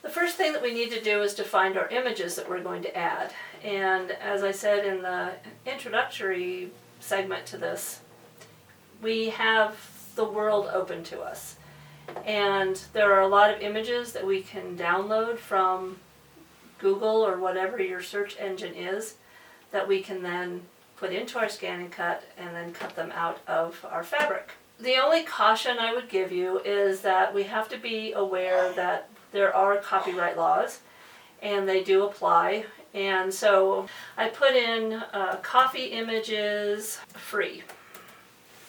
The first thing that we need to do is to find our images that we're going to add. And as I said in the introductory segment to this, we have the world open to us. And there are a lot of images that we can download from Google or whatever your search engine is that we can then put into our scan and cut and then cut them out of our fabric. The only caution I would give you is that we have to be aware that there are copyright laws and they do apply. And so I put in coffee images free.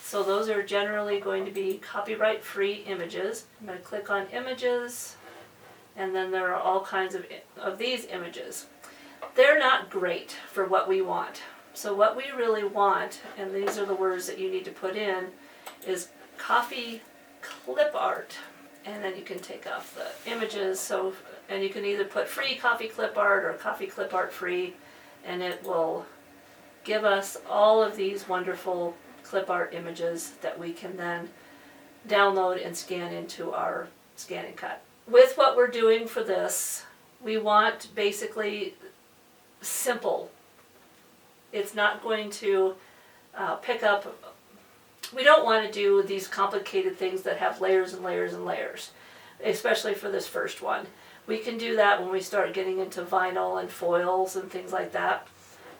So those are generally going to be copyright free images. I'm going to click on images, and then there are all kinds of these images. They're not great for what we want. So what we really want, and these are the words that you need to put in, is coffee clip art. And then you can take off the images. And you can either put free coffee clip art or coffee clip art free, and it will give us all of these wonderful clip art images that we can then download and scan into our scan and cut. With what we're doing for this, we want basically simple. It's not going to pick up, we don't want to do these complicated things that have layers and layers and layers, especially for this first one. We can do that when we start getting into vinyl and foils and things like that.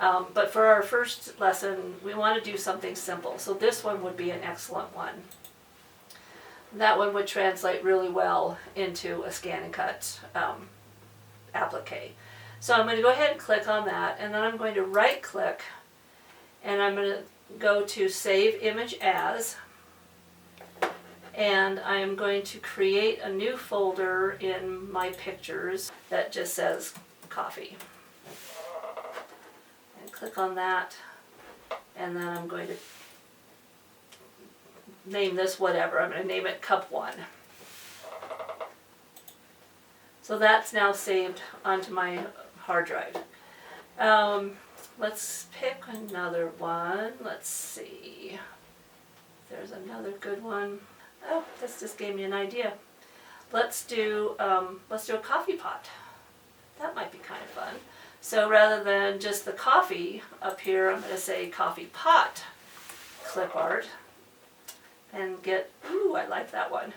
But for our first lesson, we want to do something simple. So this one would be an excellent one. That one would translate really well into a scan and cut applique. So I'm going to go ahead and click on that, and then I'm going to right click, and I'm going to go to Save Image As, and I am going to create a new folder in my pictures that just says coffee. And click on that, and then I'm going to name this whatever. I'm going to name it Cup 1. So that's now saved onto my hard drive. Let's pick another one. Let's see. There's another good one. Oh, this just gave me an idea. Let's do a coffee pot. That might be kind of fun. So rather than just the coffee up here, I'm going to say coffee pot clip art and get, ooh, I like that one.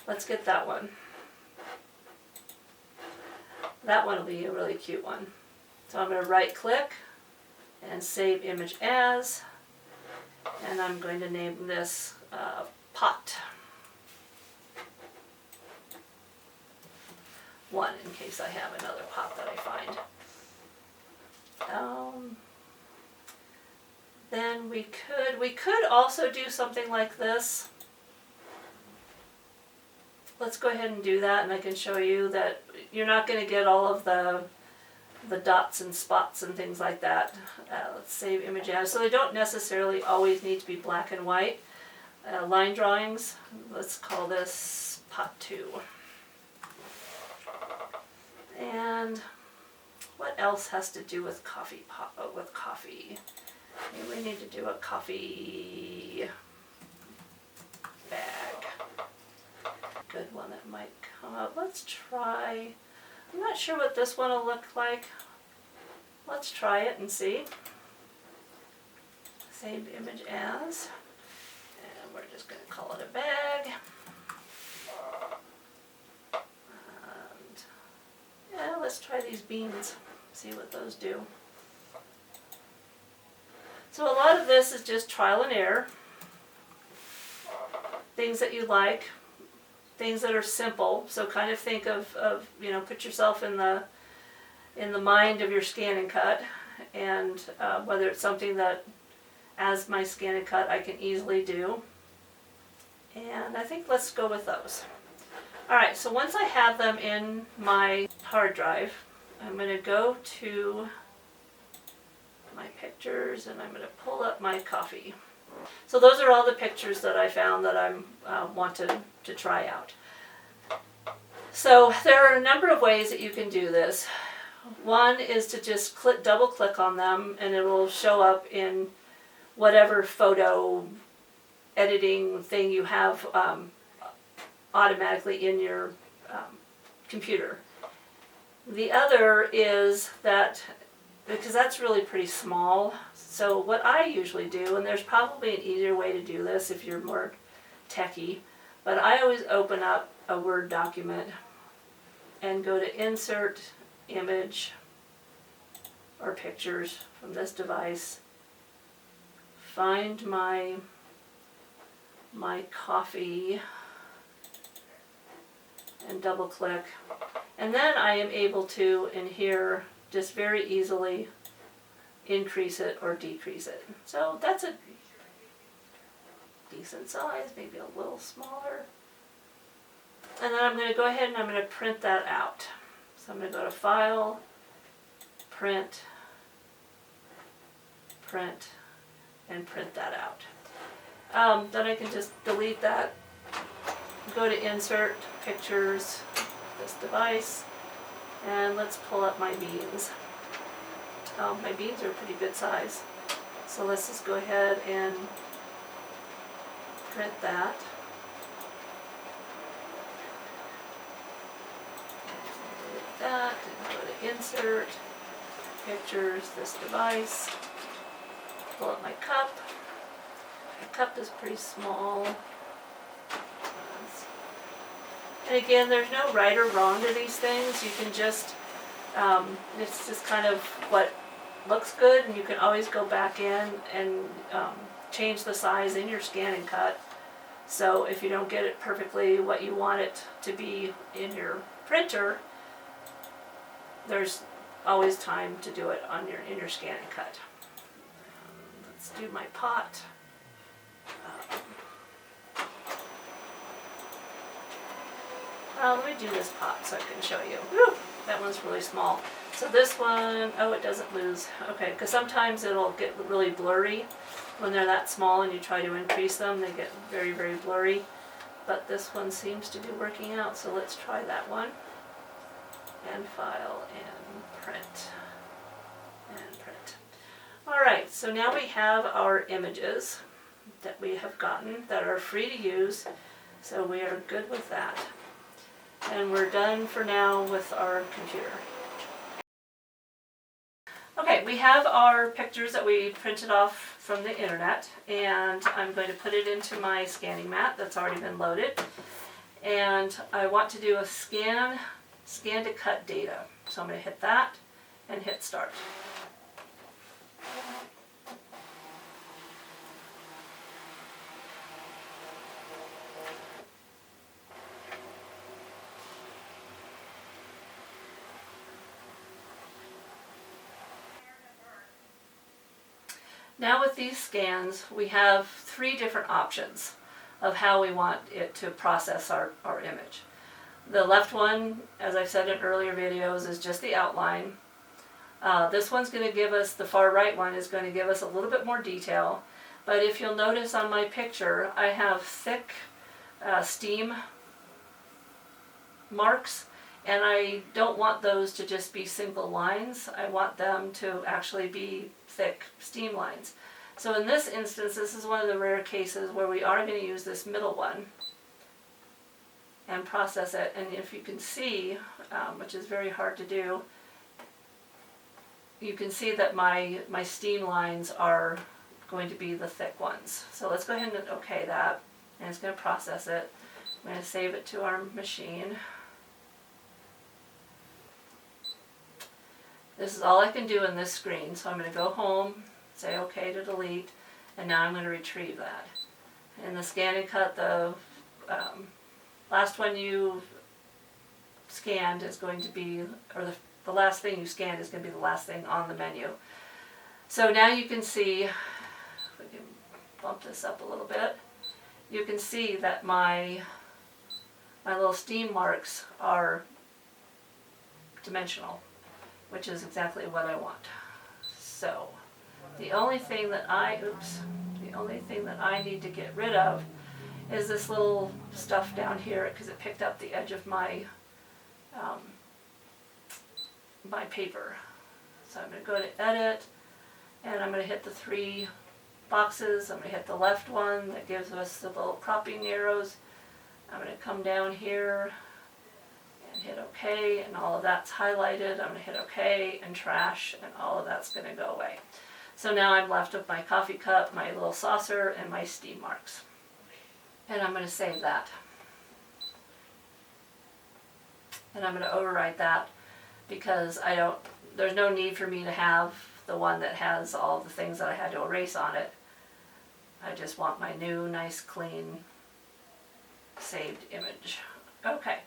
Let's get that one. That one will be a really cute one. So I'm going to right click and Save Image As, and I'm going to name this Pot 1 in case I have another pot that I find. Then we could also do something like this. Let's go ahead and do that, and I can show you that you're not going to get all of the dots and spots and things like that. Let's save image as. So they don't necessarily always need to be black and white. Line drawings, let's call this pot 2. And what else has to do with coffee? With coffee, maybe we need to do a coffee bag. Good one that might come up. Let's try. I'm not sure what this one will look like. Let's try it and see. Save image as. And we're just going to call it a bag. And yeah, let's try these beans. See what those do. So a lot of this is just trial and error. Things that you like. Things that are simple. So kind of think of put yourself in the mind of your scan and cut, and whether it's something that as my scan and cut I can easily do. And I think let's go with those. Alright, so once I have them in my hard drive, I'm going to go to my pictures and I'm going to pull up my coffee. So those are all the pictures that I found that I wanted to try out. So there are a number of ways that you can do this. One is to just double click on them and it will show up in whatever photo editing thing you have automatically in your computer. The other is that, because that's really pretty small, so what I usually do, and there's probably an easier way to do this if you're more techie, but I always open up a Word document and go to Insert, Image, or Pictures from this device, find my coffee, and double click, and then I am able to, in here, just very easily increase it or decrease it. So that's a decent size, maybe a little smaller. And then I'm going to go ahead and I'm going to print that out. So I'm going to go to File, Print, Print, and print that out. Then I can just delete that, go to Insert, Pictures, this device, and let's pull up my beans. My beans are a pretty good size. So let's just go ahead and print that. Delete that, and go to Insert, Pictures, this device, pull up my cup. My cup is pretty small. And again, there's no right or wrong to these things. You can just, it's just kind of what looks good, and you can always go back in and change the size in your scan and cut. So if you don't get it perfectly what you want it to be in your printer, there's always time to do it on in your scan and cut. Let's do my pot. Let me do this pot so I can show you. Whew, that one's really small. So this one, oh, it doesn't lose. Okay, because sometimes it'll get really blurry when they're that small and you try to increase them. They get very, very blurry. But this one seems to be working out, so let's try that one. And File, and Print. And Print. Alright, so now we have our images that we have gotten that are free to use. So we are good with that. And we're done for now with our computer. Okay, we have our pictures that we printed off from the internet, and I'm going to put it into my scanning mat that's already been loaded. And I want to do a scan to cut data. So I'm going to hit that and hit Start. Now with these scans, we have 3 different options of how we want it to process our image. The left one, as I've said in earlier videos, is just the outline. This one's going to give us, the far right one is going to give us a little bit more detail. But if you'll notice on my picture, I have thick steam marks, and I don't want those to just be single lines. I want them to actually be thick steam lines. So in this instance, this is one of the rare cases where we are going to use this middle one and process it. And if you can see, which is very hard to do, you can see that my steam lines are going to be the thick ones. So let's go ahead and OK that, and it's going to process it. I'm going to save it to our machine. This is all I can do in this screen, so I'm going to go home, say OK to delete, and now I'm going to retrieve that. In the scan and cut, the last one you scanned is going to be, or the last thing you scanned is going to be the last thing on the menu. So now you can see, if we can bump this up a little bit, you can see that my little steam marks are dimensional, which is exactly what I want. So the only thing that I need to get rid of is this little stuff down here, because it picked up the edge of my my paper. So I'm going to go to Edit, and I'm going to hit the 3 boxes. I'm going to hit the left one that gives us the little cropping arrows. I'm going to come down here and hit OK, and all of that's highlighted. I'm going to hit OK and trash, and all of that's going to go away. So now I'm left with my coffee cup, my little saucer, and my steam marks. And I'm going to save that. And I'm going to overwrite that because there's no need for me to have the one that has all the things that I had to erase on it. I just want my new, nice, clean, saved image. Okay.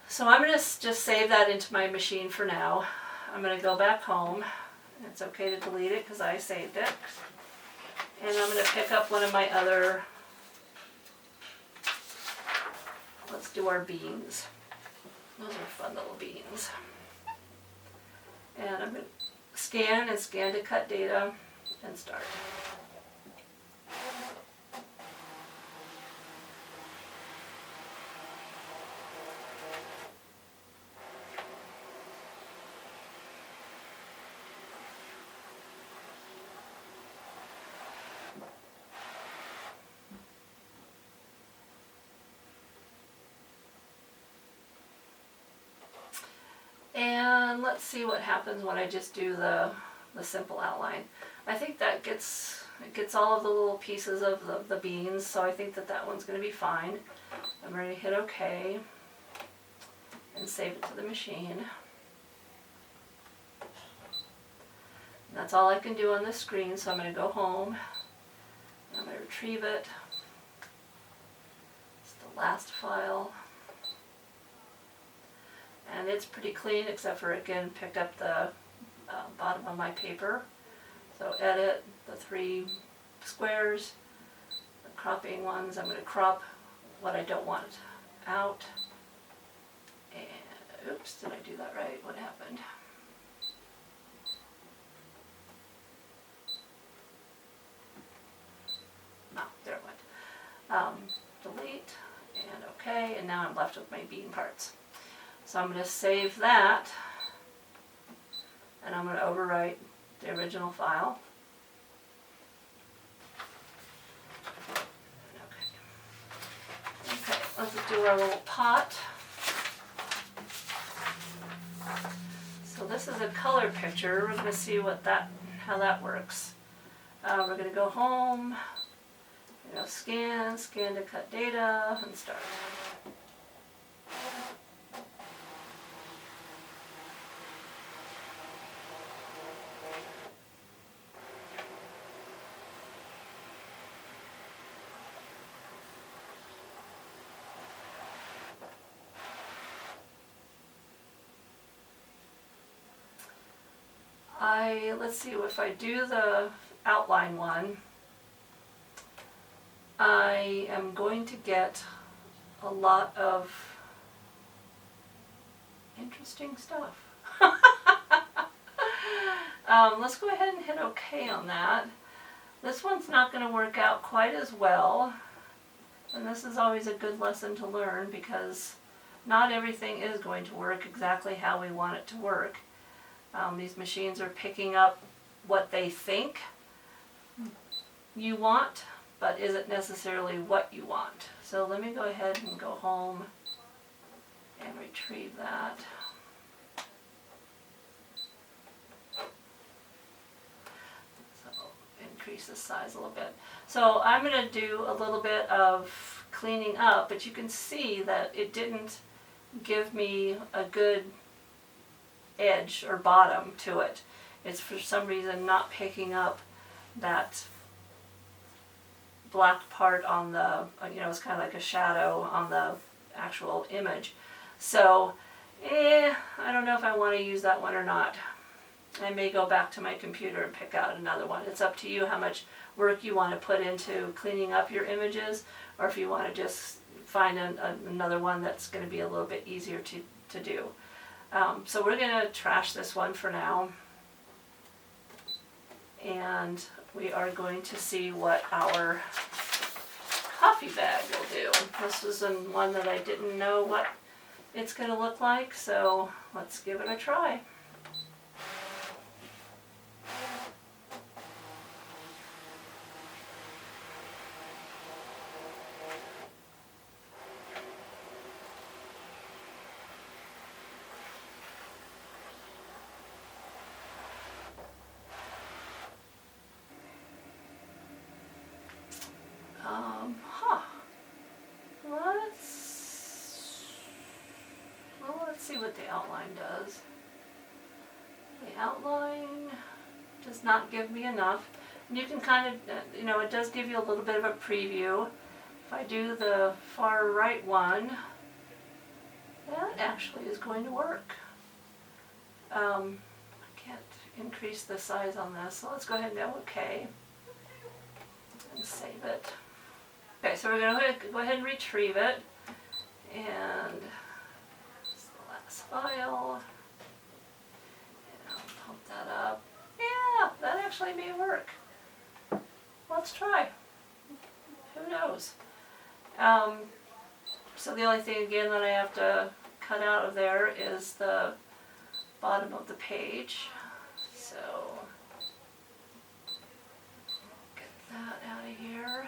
So I'm going to just save that into my machine for now. I'm going to go back home. It's okay to delete it because I saved it. And I'm going to pick up one of my other, let's do our beans. Those are fun little beans. And I'm going to scan to cut data and start. And let's see what happens when I just do the simple outline. I think that gets all of the little pieces of the beans, so I think that one's going to be fine. I'm ready to hit OK and save it to the machine. And that's all I can do on this screen, so I'm going to go home. I'm going to retrieve it. It's the last file. And it's pretty clean, except for, again, picked up the bottom of my paper. So edit the 3 squares, the cropping ones. I'm going to crop what I don't want out. And, oops, did I do that right? What happened? No, there it went. Delete, and OK, and now I'm left with my bean parts. So I'm going to save that, and I'm going to overwrite the original file. Okay, let's do our little pot. So this is a color picture. We're going to see how that works. We're going to go home, scan to cut data, and start. Let's see, if I do the outline one, I am going to get a lot of interesting stuff. Let's go ahead and hit OK on that. This one's not going to work out quite as well, and this is always a good lesson to learn because not everything is going to work exactly how we want it to work. These machines are picking up what they think you want, but isn't necessarily what you want. So let me go ahead and go home and retrieve that. So increase the size a little bit. So I'm going to do a little bit of cleaning up, but you can see that it didn't give me a good edge or bottom to it. It's for some reason not picking up that black part on the, it's kind of like a shadow on the actual image. So, I don't know if I want to use that one or not. I may go back to my computer and pick out another one. It's up to you how much work you want to put into cleaning up your images, or if you want to just find another one that's going to be a little bit easier to do. So we're going to trash this one for now, and we are going to see what our coffee bag will do. This is one that I didn't know what it's going to look like, so let's give it a try. see what the outline does. The outline does not give me enough. And you can kind of, it does give you a little bit of a preview. If I do the far right one, that actually is going to work. I can't increase the size on this, so let's go ahead and go OK. And save it. Okay, so we're going to go ahead and retrieve it. And it's the last file. And I'll pump that up. Yeah, that actually may work. Let's try. Who knows? So the only thing again that I have to cut out of there is the bottom of the page. So get that out of here.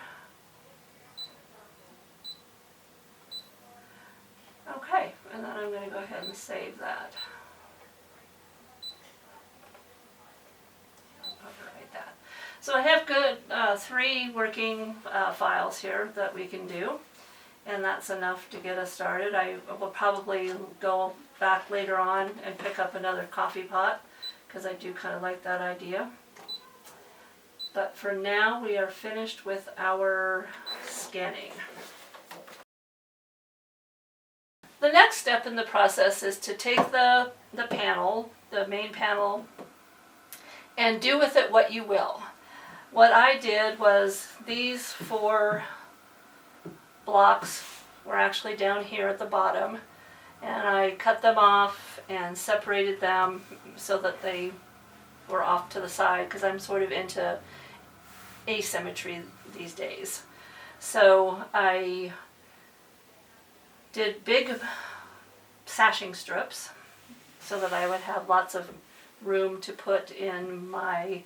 Okay, and then I'm going to go ahead and save that. Overwrite that. So I have good 3 working files here that we can do, and that's enough to get us started. I will probably go back later on and pick up another coffee pot because I do kind of like that idea. But for now, we are finished with our scanning. The next step in the process is to take the panel, the main panel, and do with it what you will. What I did was these 4 blocks were actually down here at the bottom, and I cut them off and separated them so that they were off to the side because I'm sort of into asymmetry these days. So I did big sashing strips so that I would have lots of room to put in my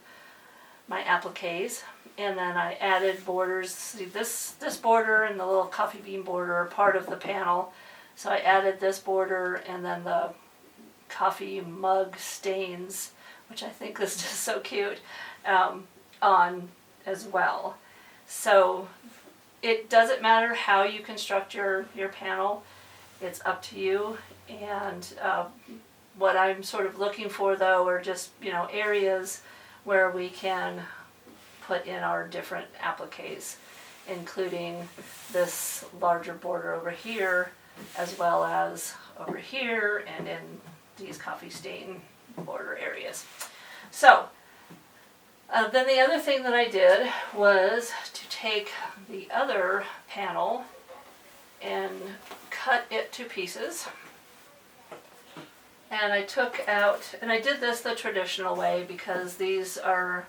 appliques, and then I added borders. See, this border and the little coffee bean border are part of the panel, so I added this border and then the coffee mug stains, which I think is just so cute, on as well. So it doesn't matter how you construct your panel, it's up to you. And what I'm sort of looking for though are just areas where we can put in our different appliques, including this larger border over here as well as over here and in these coffee stain border areas. So then the other thing that I did was to take the other panel and cut it to pieces. And I took out, and I did this the traditional way because these are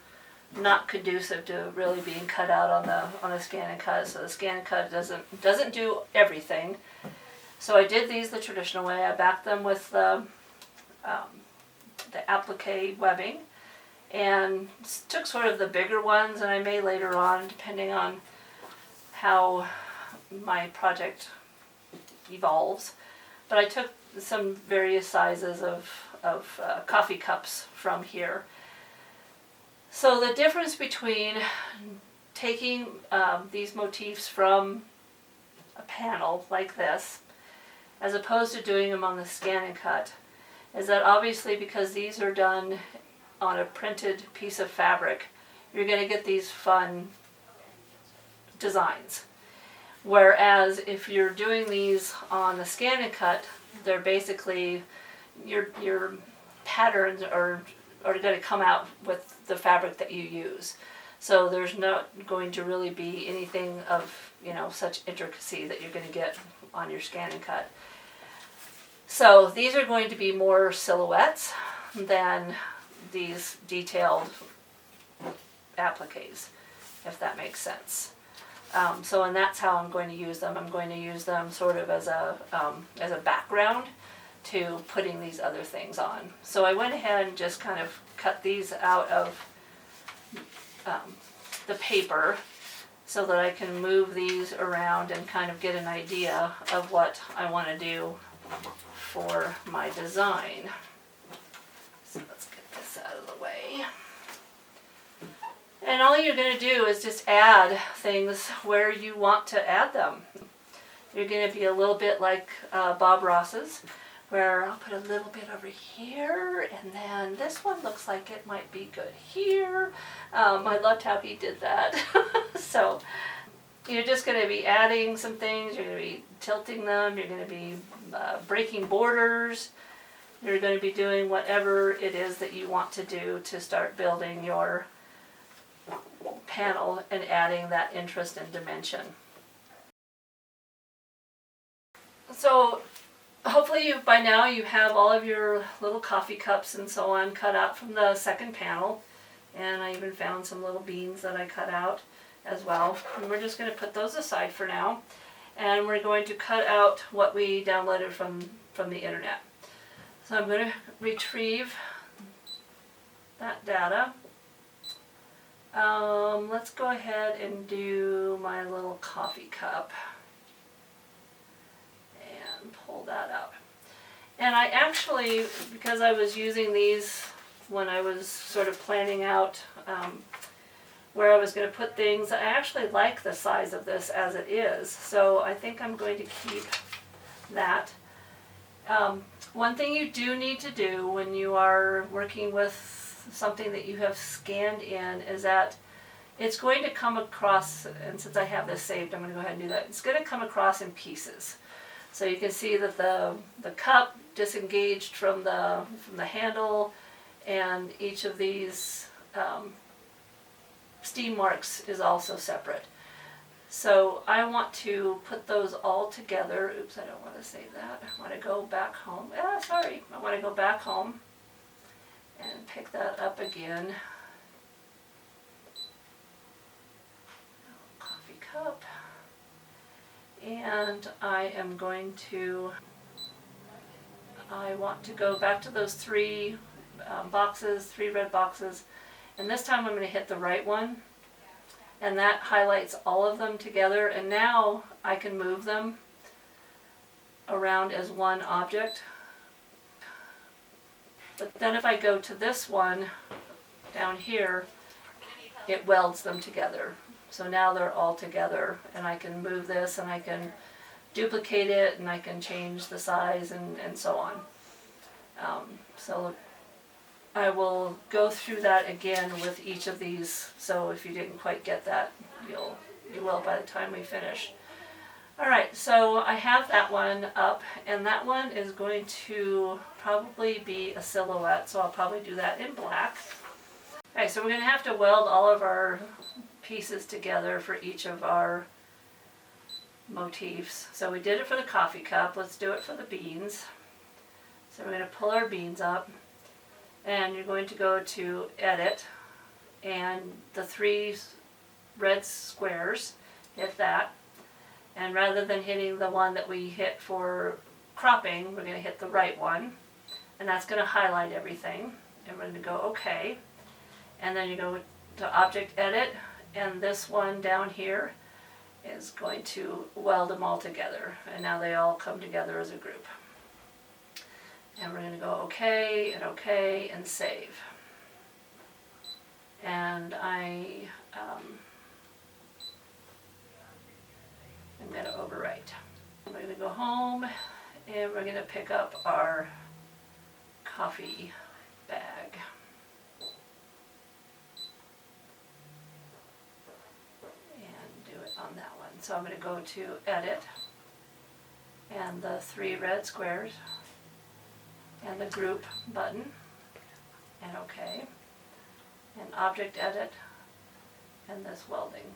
not conducive to really being cut out on the scan and cut. So the scan and cut doesn't do everything. So I did these the traditional way. I backed them with the applique webbing, and took sort of the bigger ones, and I may later on, depending on how my project evolves. But I took some various sizes of coffee cups from here. So the difference between taking these motifs from a panel like this, as opposed to doing them on the scan and cut, is that obviously because these are done on a printed piece of fabric, you're going to get these fun designs. Whereas if you're doing these on the scan and cut, they're basically, your patterns are going to come out with the fabric that you use. So there's not going to really be anything of such intricacy that you're going to get on your scan and cut. So these are going to be more silhouettes than these detailed appliques, if that makes sense. And that's how I'm going to use them. I'm going to use them sort of as a background to putting these other things on. So I went ahead and just kind of cut these out of the paper so that I can move these around and kind of get an idea of what I want to do for my design. So let's get this out of the way. And all you're going to do is just add things where you want to add them. You're going to be a little bit like Bob Ross's, where I'll put a little bit over here, and then this one looks like it might be good here. I loved how he did that. So you're just going to be adding some things, you're going to be tilting them, you're going to be breaking borders, you're going to be doing whatever it is that you want to do to start building your panel and adding that interest and dimension. So hopefully by now you have all of your little coffee cups and so on cut out from the second panel, and I even found some little beans that I cut out as well. And we're just going to put those aside for now, and we're going to cut out what we downloaded from the internet. So I'm going to retrieve that data. Let's go ahead and do my little coffee cup and pull that up. And I actually, because I was using these when I was sort of planning out where I was going to put things, I actually like the size of this as it is, so I think I'm going to keep that. One thing you do need to do when you are working with something that you have scanned in is that it's going to come across, and since I have this saved, I'm going to go ahead and do that. It's going to come across in pieces. So you can see that the cup disengaged from the handle, and each of these steam marks is also separate. So I want to put those all together. Oops, I don't want to save that. I want to go back home. I want to go back home and pick that up again. Coffee cup. And I want to go back to those three boxes, 3 red boxes, and this time I'm going to hit the right one, and that highlights all of them together, and now I can move them around as one object. But then if I go to this one down here, it welds them together. So now they're all together, and I can move this, and I can duplicate it, and I can change the size and so on. So I will go through that again with each of these, so if you didn't quite get that, you will by the time we finish. Alright, so I have that one up, and that one is going to probably be a silhouette, so I'll probably do that in black. Alright, so we're going to have to weld all of our pieces together for each of our motifs. So we did it for the coffee cup, let's do it for the beans. So we're going to pull our beans up, and you're going to go to Edit, and the 3 red squares, hit that, and rather than hitting the one that we hit for cropping, we're going to hit the right one, and that's going to highlight everything, and we're going to go OK, and then you go to Object Edit, and this one down here is going to weld them all together, and now they all come together as a group. And we're going to go OK and save. And I'm going to overwrite. We're going to go home, and we're going to pick up our coffee bag. And do it on that one. So I'm going to go to Edit, and the 3 red squares, and the group button, and OK, and Object Edit, and this welding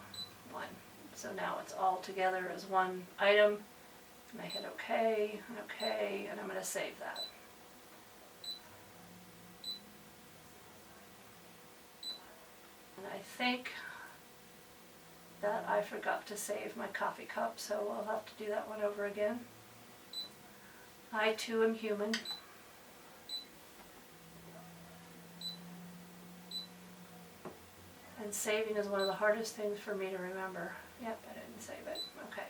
one. So now it's all together as one item, and I hit OK, and OK, and I'm going to save that. And I think that I forgot to save my coffee cup, so I'll have to do that one over again. I too am human. And saving is one of the hardest things for me to remember. Yep, I didn't save it. Okay.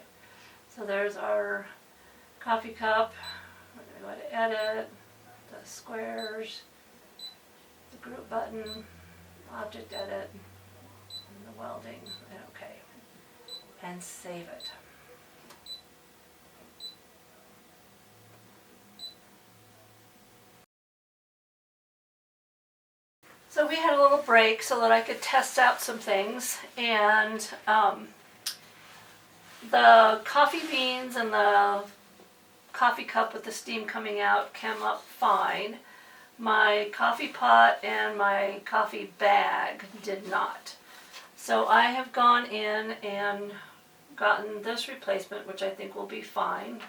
So there's our coffee cup. We're going to go to Edit, the squares, the group button, Object Edit, and the welding, and OK. And save it. little break so that I could test out some things, and the coffee beans and the coffee cup with the steam coming out came up fine. My coffee pot and my coffee bag did not. So I have gone in and gotten this replacement, which I think will be fine.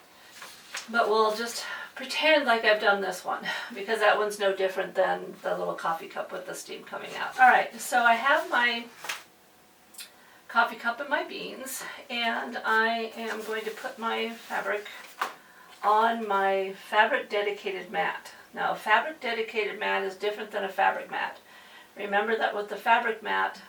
But we'll just pretend like I've done this one, because that one's no different than the little coffee cup with the steam coming out. Alright, so I have my coffee cup and my beans, and I am going to put my fabric on my fabric dedicated mat. Now, a fabric dedicated mat is different than a fabric mat. Remember that with the fabric mat,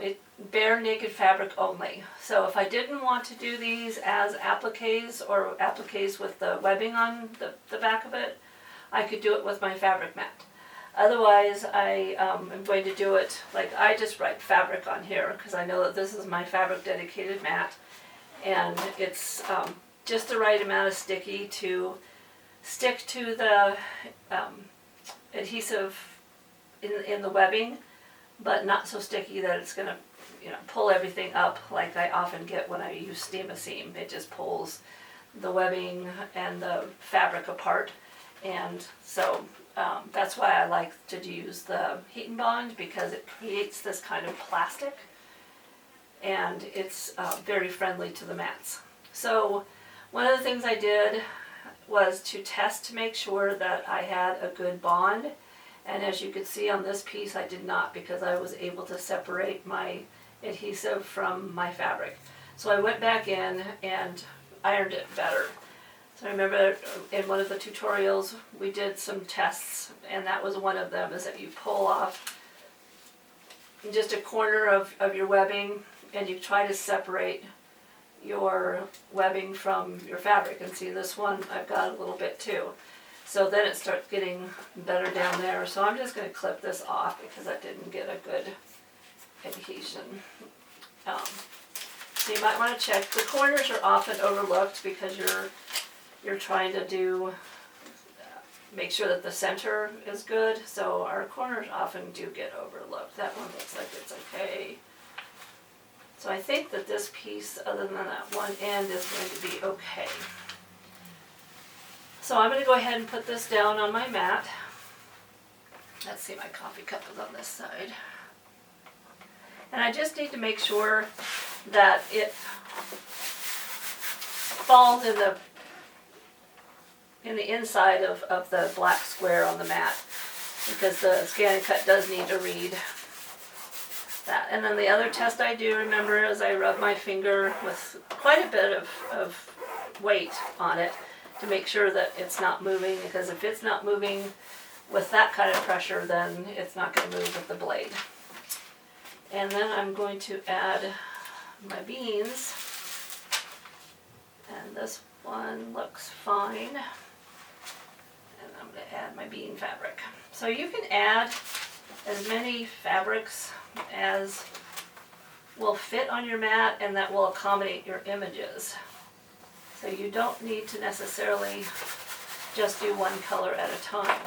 it's bare naked fabric only. So if I didn't want to do these as appliques or appliques with the webbing on the back of it, I could do it with my fabric mat. Otherwise, I am going to do it like I just write fabric on here, because I know that this is my fabric dedicated mat, and it's just the right amount of sticky to stick to the adhesive in the webbing, but not so sticky that it's going to, pull everything up like I often get when I use Steam a Seam. It just pulls the webbing and the fabric apart, and so that's why I like to use the Heat and Bond, because it creates this kind of plastic, and it's very friendly to the mats. So one of the things I did was to test to make sure that I had a good bond, and as you can see on this piece, I did not, because I was able to separate my adhesive from my fabric. So I went back in and ironed it better. So I remember in one of the tutorials we did some tests, and that was one of them, is that you pull off just a corner of your webbing and you try to separate your webbing from your fabric. And see, this one I've got a little bit too. So then it starts getting better down there. So I'm just going to clip this off because I didn't get a good adhesion. So you might want to check. The corners are often overlooked because you're trying to do make sure that the center is good. So our corners often do get overlooked. That one looks like it's okay. So I think that this piece, other than that one end, is going to be okay. So I'm going to go ahead and put this down on my mat. Let's see, my coffee cup is on this side. And I just need to make sure that it falls in the inside of the black square on the mat, because the scan and cut does need to read that. And then the other test I do, remember, is I rub my finger with quite a bit of weight on it to make sure that it's not moving, because if it's not moving with that kind of pressure, then it's not going to move with the blade. And then I'm going to add my beans, and this one looks fine, and I'm going to add my bean fabric. So you can add as many fabrics as will fit on your mat and that will accommodate your images. So you don't need to necessarily just do one color at a time.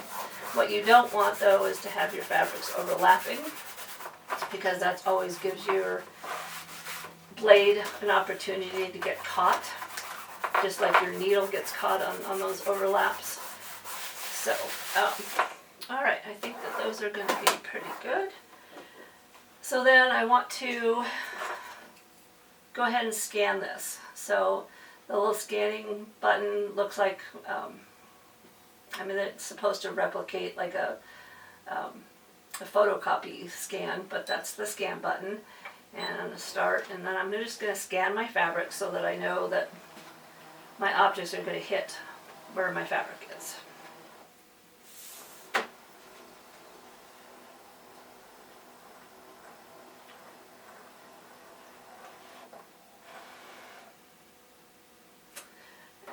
What you don't want, though, is to have your fabrics overlapping, because that always gives your blade an opportunity to get caught, just like your needle gets caught on those overlaps. So, alright, I think that those are going to be pretty good. So then I want to go ahead and scan this. So the little scanning button looks like, it's supposed to replicate like a photocopy scan, but that's the scan button. And I'm going to start, and then I'm just going to scan my fabric so that I know that my objects are going to hit where my fabric is.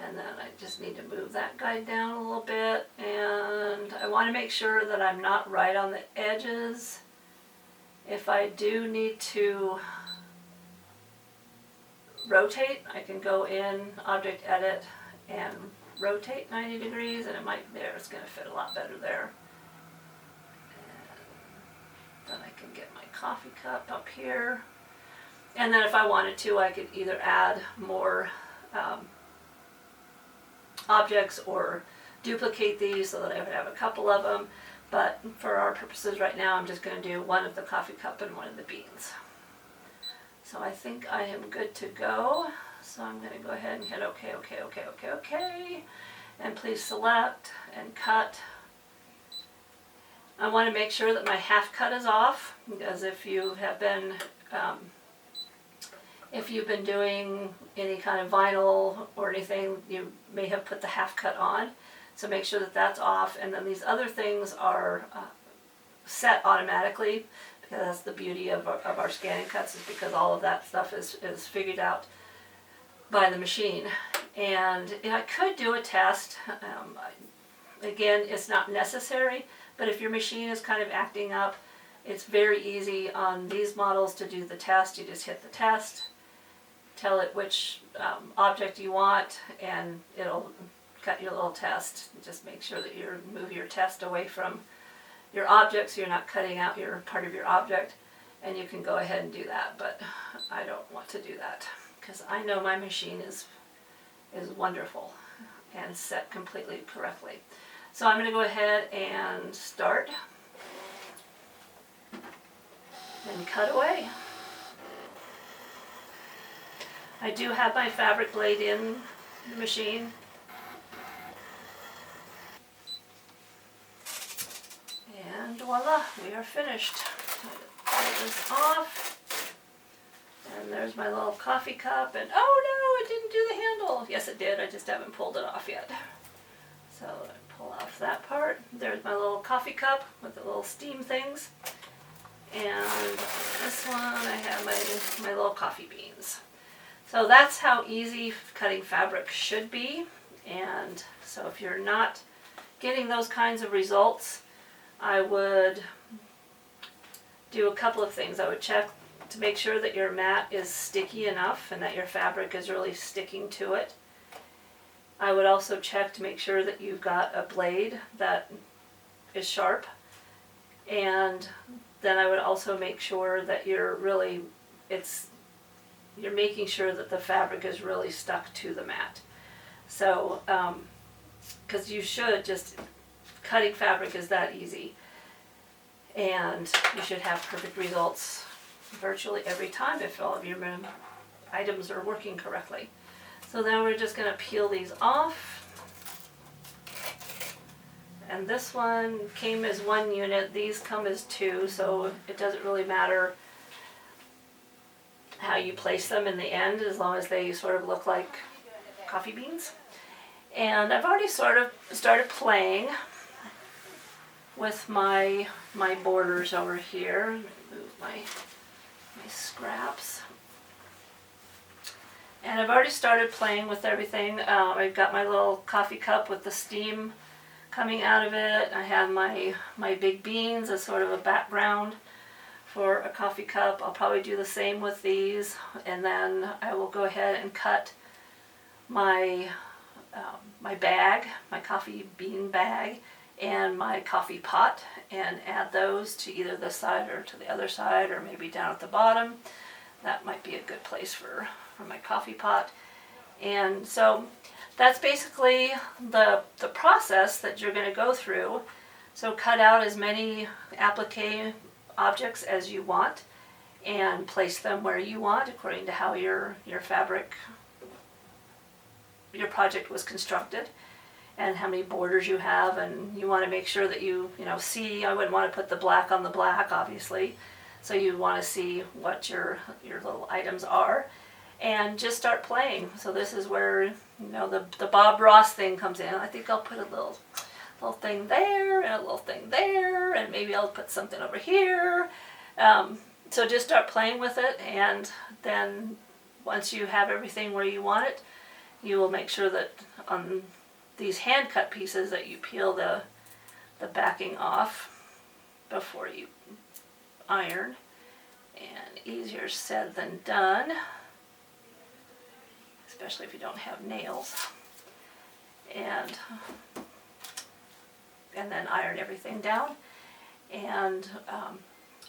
And then I just need to move that guide down a little bit, and I want to make sure that I'm not right on the edges. If I do need to rotate, I can go in Object Edit and rotate 90 degrees, and it's going to fit a lot better there. coffee cup up here. And then if I wanted to, I could either add more objects or duplicate these so that I would have a couple of them. But for our purposes right now, I'm just going to do one of the coffee cup and one of the beans. So I think I am good to go. So I'm going to go ahead and hit OK, OK, OK, OK, OK. And please select and cut. I want to make sure that my half cut is off, because if you have been if you've been doing any kind of vinyl or anything, you may have put the half cut on. So make sure that that's off. And then these other things are set automatically, because that's the beauty of our scanning cuts, is because all of that stuff is figured out by the machine. And I could do a test. Again, it's not necessary, but if your machine is kind of acting up, it's very easy on these models to do the test. You just hit the test, tell it which object you want, and it'll cut your little test. Just make sure that you move your test away from your object so you're not cutting out your part of your object, and you can go ahead and do that. But I don't want to do that because I know my machine is wonderful and set completely correctly. So I'm going to go ahead and start and cut away. I do have my fabric blade in the machine. And voila, we are finished. Pull this off. And there's my little coffee cup. And oh no, it didn't do the handle. Yes, it did. I just haven't pulled it off yet. So I pull off that part. There's my little coffee cup with the little steam things. And this one, I have my little coffee beans. So that's how easy cutting fabric should be. And so if you're not getting those kinds of results, I would do a couple of things. I would check to make sure that your mat is sticky enough and that your fabric is really sticking to it. I would also check to make sure that you've got a blade that is sharp. And then I would also make sure that you're making sure that the fabric is really stuck to the mat. So, because you should cutting fabric is that easy. And you should have perfect results virtually every time if all of your items are working correctly. So then we're just going to peel these off. And this one came as one unit, these come as two, so it doesn't really matter how you place them in the end, as long as they sort of look like coffee beans. And I've already sort of started playing with my borders over here. Move my scraps. And I've already started playing with everything. I've got my little coffee cup with the steam coming out of it. I have my big beans as sort of a background for a coffee cup. I'll probably do the same with these, and then I will go ahead and cut my bag, my coffee bean bag, and my coffee pot, and add those to either this side or to the other side, or maybe down at the bottom. That might be a good place for my coffee pot. And so that's basically the process that you're going to go through. So cut out as many applique objects as you want and place them where you want according to how your fabric, your project was constructed, and how many borders you have. And you want to make sure that you see, I wouldn't want to put the black on the black, obviously. So you want to see what your little items are, and just start playing. So this is where the Bob Ross thing comes in. I think I'll put a little thing there and a little thing there, and maybe I'll put something over here. So just start playing with it, and then once you have everything where you want it, you will make sure that on these hand cut pieces that you peel the backing off before you iron. And easier said than done, especially if you don't have nails. And then iron everything down. And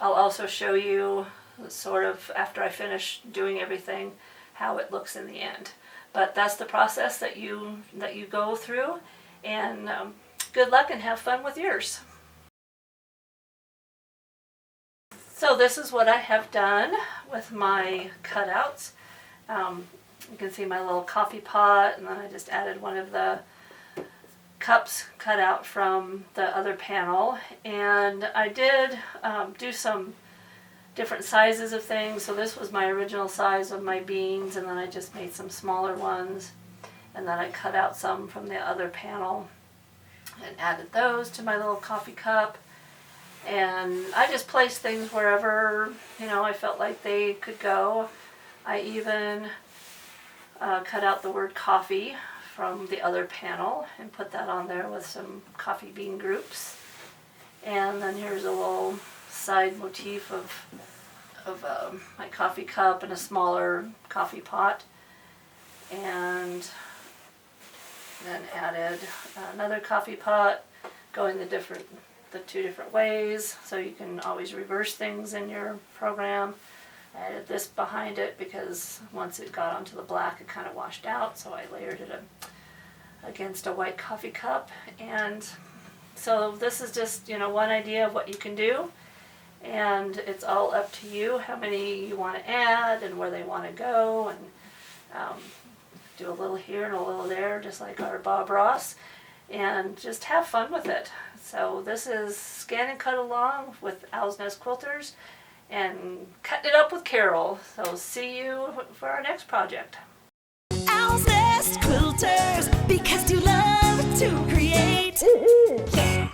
I'll also show you sort of after I finish doing everything how it looks in the end. But that's the process that you go through, and good luck and have fun with yours. So this is what I have done with my cutouts. You can see my little coffee pot, and then I just added one of the cups cut out from the other panel. And I did do some different sizes of things. So this was my original size of my beans, and then I just made some smaller ones. And then I cut out some from the other panel and added those to my little coffee cup. And I just placed things wherever, I felt like they could go. I even cut out the word coffee from the other panel and put that on there with some coffee bean groups. And then here's a little side motif of my coffee cup and a smaller coffee pot. And then added another coffee pot going the two different ways, so you can always reverse things in your program. I added this behind it because once it got onto the black it kind of washed out, so I layered it against a white coffee cup. And so this is just one idea of what you can do, and it's all up to you how many you want to add and where they want to go, and do a little here and a little there, just like our Bob Ross, and just have fun with it. So this is Scan and Cut Along with Owl's Nest Quilters, and cutting it up with Carol. So see you for our next project. Owl's Nest Quilters, because you love to create. Yeah.